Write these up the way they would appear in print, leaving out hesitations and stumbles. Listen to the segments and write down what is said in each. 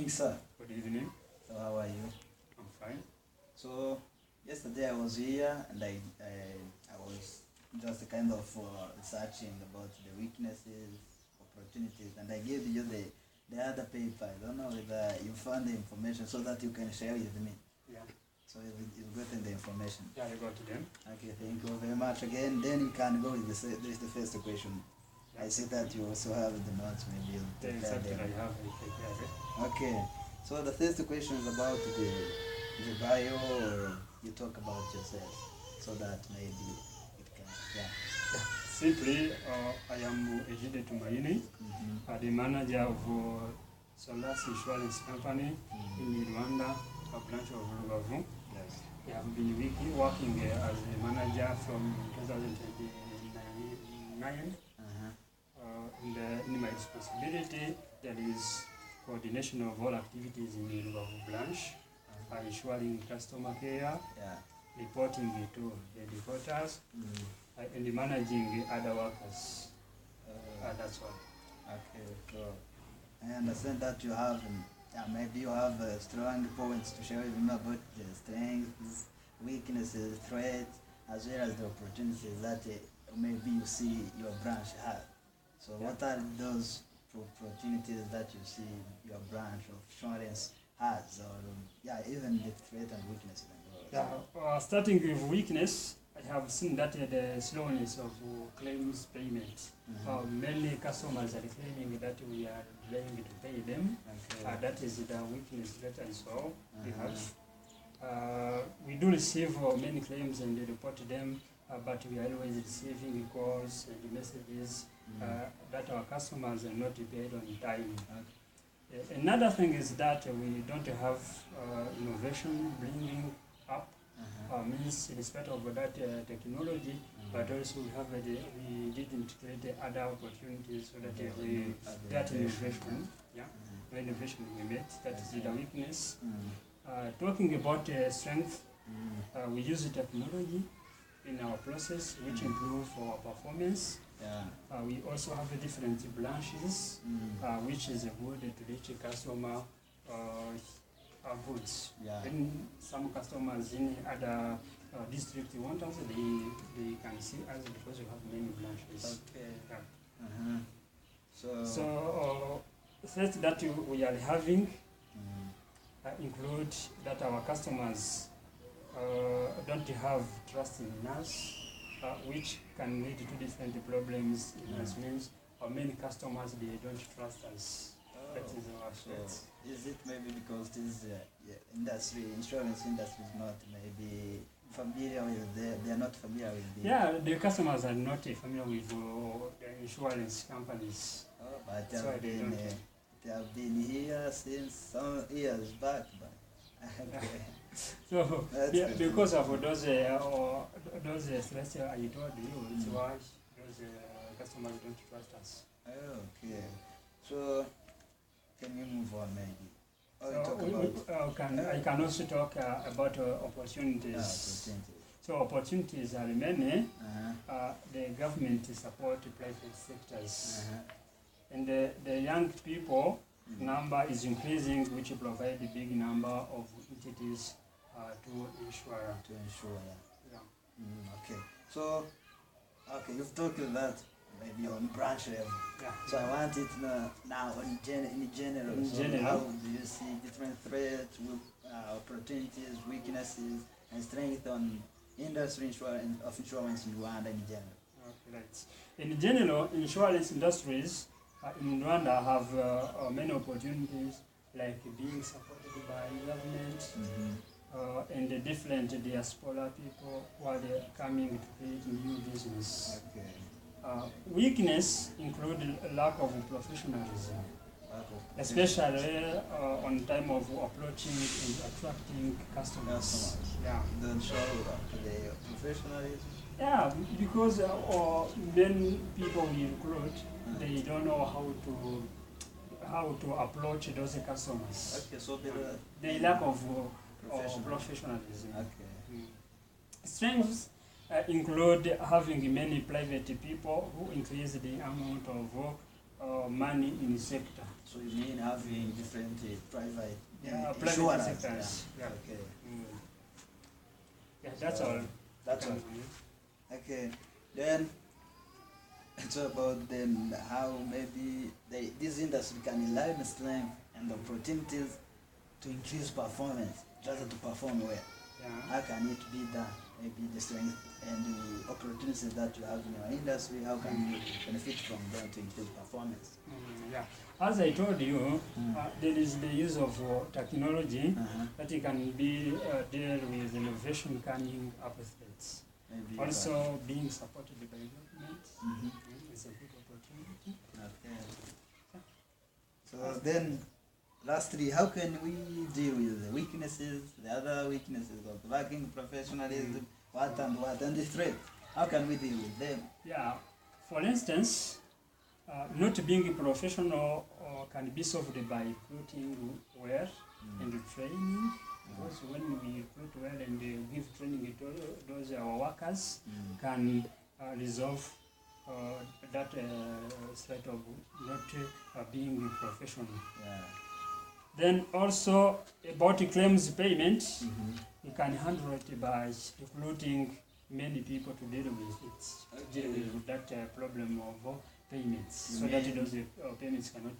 evening, sir. Good evening. So how are you? I'm fine. So yesterday I was here and I was just kind of researching about the weaknesses, opportunities, and I gave you the other paper. I don't know whether you found the information so that you can share with me. Yeah. So you've gotten the information. Yeah, I got them. Okay, thank you very much again. Then you can go with the first question. I see that you also have the notes, maybe you'll The prepare exact them. I have it. Okay, so the first question is about the bio, or you talk about yourself, so that maybe it can, yeah. Simply, I am Ejide Tumaini, the manager of Solas Insurance Company in Rwanda, a branch of Rubavu. Yes. I have been working as a manager from 2009. In my responsibility, there is coordination of all activities in the Rubavu branch, ensuring customer care, Yeah. reporting to the reporters, and managing other workers. That's all. Okay, so I understand that you have, maybe you have strong points to share with me about the strengths, weaknesses, threats, as well as the opportunities that maybe you see your branch has. So what are those opportunities that you see your branch of insurance has, or even the threat and weaknesses? Starting with weakness, I have seen that the slowness of claims payment. Many customers are claiming that we are delaying to pay them. Okay. That is the weakness that I saw we have. We do receive many claims and report them, but we are always receiving calls and messages that our customers are not paid on time. Another thing is that we don't have innovation bringing up. Means in spite of that technology, but also we didn't create other opportunities so that that innovation, the innovation we made, that is the weakness. Talking about strength, we use technology in our process, which improve our performance. We also have different branches, which is good to reach a customer goods. When some customers in other districts want us, they can see us because we have many branches. Okay. So threats that we are having include that our customers don't have trust in us, which can lead to different problems. It means many customers, they don't trust us. That is our threat. Is it maybe because this insurance industry is not maybe familiar with they are not familiar with the... the customers are not familiar with the insurance companies. But that's why they have been here since some years back. So because of those threats I told you, it's why those customers don't trust us. Okay. So can you move on maybe? I can also talk about opportunities. So opportunities are many. The government support private sectors. And the young people number is increasing, which provide a big number of entities to insure. Okay. So, you've talked about that maybe on branch level. So I want it now in general. How do you see different threats, opportunities, weaknesses, and strength on industry of insurance in Rwanda in general? Okay, right. In general, insurance industries in Rwanda have many opportunities, like being supported by government and the different diaspora people who are coming to create new business. Weakness include a lack of professionalism, especially on time of approaching and attracting customers. Don't show the professionalism. Because many people we recruit, they don't know how to approach those customers. So they lack of professionalism. Strengths include having many private people who increase the amount of money in the sector. So you mean having different private Private insurance? sectors. Yeah. Yeah. Okay. Yeah, that's So, all. That's all. Okay. Then it's about then how maybe this industry can rely on strength and opportunities to increase performance, just to perform well. Yeah. How can it be done? Maybe the strength and the opportunities that you have in your industry, how can you benefit from them to increase performance? Yeah. As I told you, there is the use of technology that it can be deal with innovation coming up with it. Maybe Also being supported by government is a good opportunity. okay. So then, lastly, how can we deal with the weaknesses, the other weaknesses of lacking professionalism, what and the threat? How can we deal with them? Yeah. For instance, not being a professional can be solved by recruiting well and training. Because when we recruit well and give training to those our workers, can resolve that threat of not being professional. Yeah. Then also about claims payment, you can handle it by recruiting many people to deal with it, to deal with that problem of payments, so that those payments cannot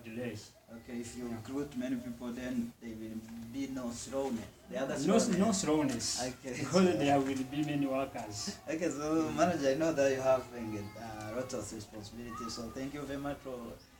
delay. Okay, if you recruit many people, then there will be no slowness. The other No slowness, Okay. because there will be many workers. Okay, so manager, I know that you have a lot of responsibilities. So thank you very much for,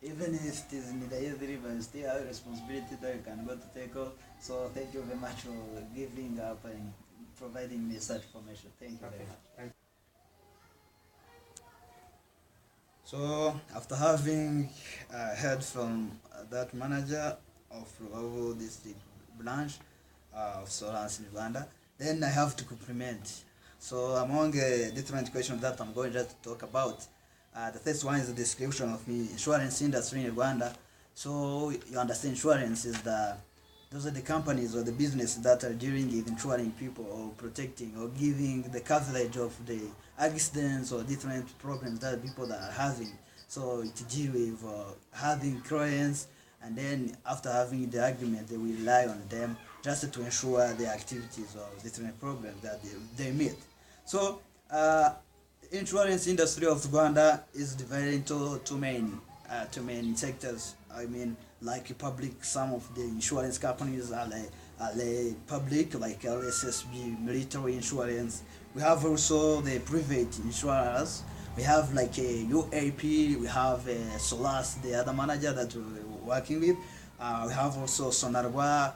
even if it is in the easy, but you still have a responsibility that you can go to take off. So thank you very much for giving up and providing me such information. Thank you very much. So after having heard from that manager of Rubavu district branch of Solans in Rwanda, then I have to compliment. So among different questions that I'm going just to talk about, the first one is the description of the insurance industry in Rwanda. So you understand insurance is those are the companies or the business that are dealing with insuring people or protecting or giving the coverage of the accidents or different problems that people that are having. So it deal with having clients, and then after having the argument, they will rely on them just to ensure the activities or different problems that they meet. So insurance industry of Rwanda is divided into two main sectors. I mean, like public, some of the insurance companies are like public, like LSSB, military insurance. We have also the private insurers. We have like a UAP, we have Solas, the other manager that we're working with. We have also Sonarwa,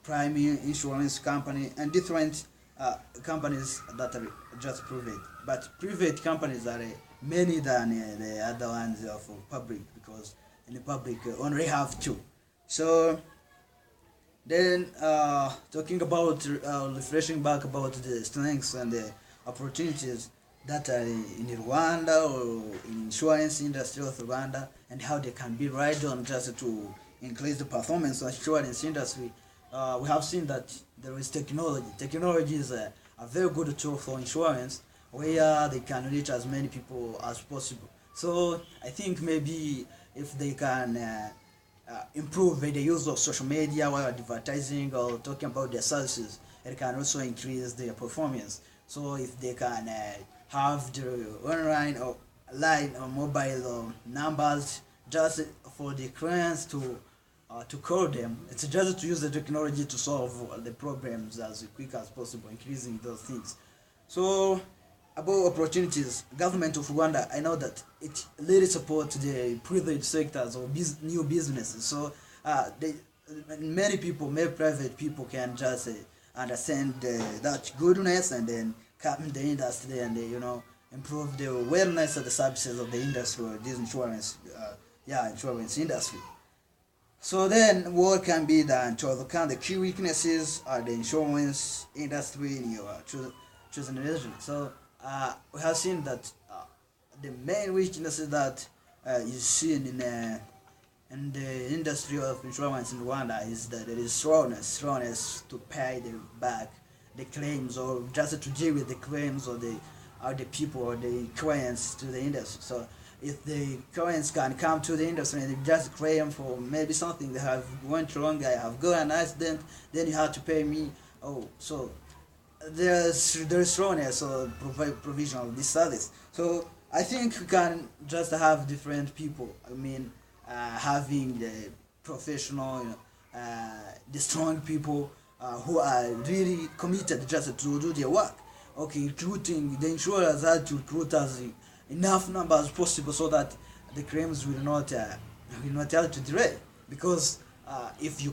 Prime Insurance Company, and different companies that are just private. But private companies are many than the other ones of public, because in the public only have two. So then talking about refreshing back about the strengths and the opportunities that are in Rwanda or in insurance industry of Rwanda, and how they can be right on just to increase the performance of insurance industry. We have seen that there is technology. Technology is a very good tool for insurance, where they can reach as many people as possible. So I think maybe if they can improve the use of social media while advertising or talking about their services, it can also increase their performance. So if they can have the online or line or mobile numbers just for the clients to call them, it's just to use the technology to solve the problems as quick as possible, increasing those things. So about opportunities, government of Rwanda, I know that it really supports the private sectors or new businesses. So many private people can just understand that goodness and then come in the industry and improve the wellness of the services of the industry or this insurance industry. So then what can be done to overcome the key weaknesses of the insurance industry in your chosen region? So we have seen that the main weaknesses that is seen in the industry of insurance in Rwanda is that there is slowness to pay back the claims, or just to deal with the claims or the people or the clients to the industry. So if the clients can come to the industry and they just claim for maybe something that have went wrong, I have got an accident, then you have to pay me. Oh, so there's slowness or provision of this service. So I think we can just have different people. I mean, having the professional, the strong people who are really committed just to do their work. Okay, recruiting the insurers had to recruit as enough number as possible so that the claims will not have to delay. Because if you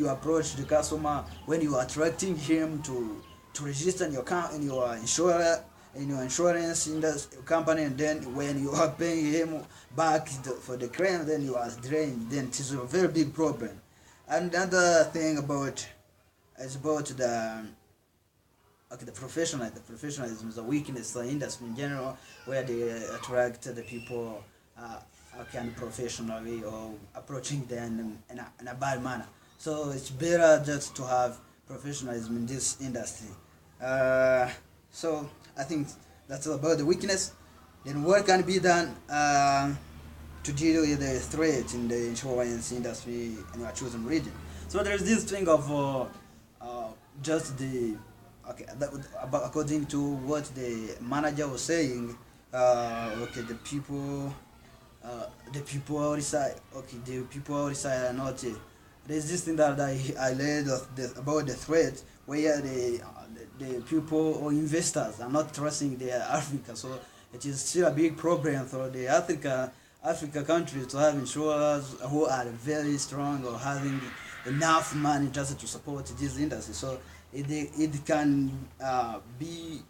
approach the customer when you are attracting him to register in in your insurer in your insurance industry company, and then when you are paying him back for the claim, then you are delaying, then it is a very big problem. And another thing about is about the professionalism is a weakness in the industry in general, where they attract the people unprofessionally or approaching them in a bad manner. So it's better just to have professionalism in this industry. So I think that's all about the weakness. Then what can be done to deal with the threat in the insurance industry in your chosen region? So there's this thing of just the okay that about according to what the manager was saying. Okay, the people outside. Okay, the people outside are not. There's this thing that I read of about the threat where the people or investors are not trusting their Africa. So it is still a big problem for the Africa countries to have insurers who are very strong or having enough money just to support this industry. So it can be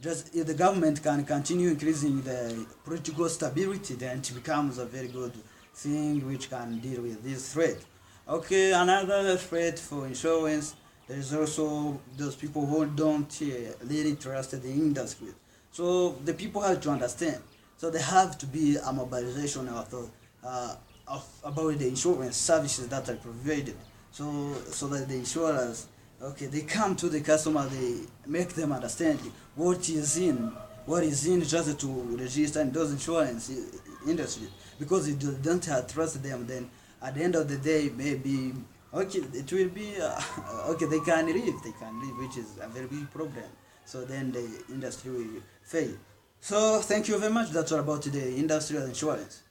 just if the government can continue increasing the political stability, then it becomes a very good thing which can deal with this threat. Okay, another threat for insurance, there is also those people who don't really trust the industry. So the people have to understand. So there have to be a mobilization about the insurance services that are provided. So that the insurers, okay, they come to the customer, they make them understand what is in just to register in those insurance industry. Because if you don't trust them, then at the end of the day, maybe okay, it will be okay. They can leave, which is a very big problem. So then the industry will fail. So thank you very much. That's all about the industry of insurance.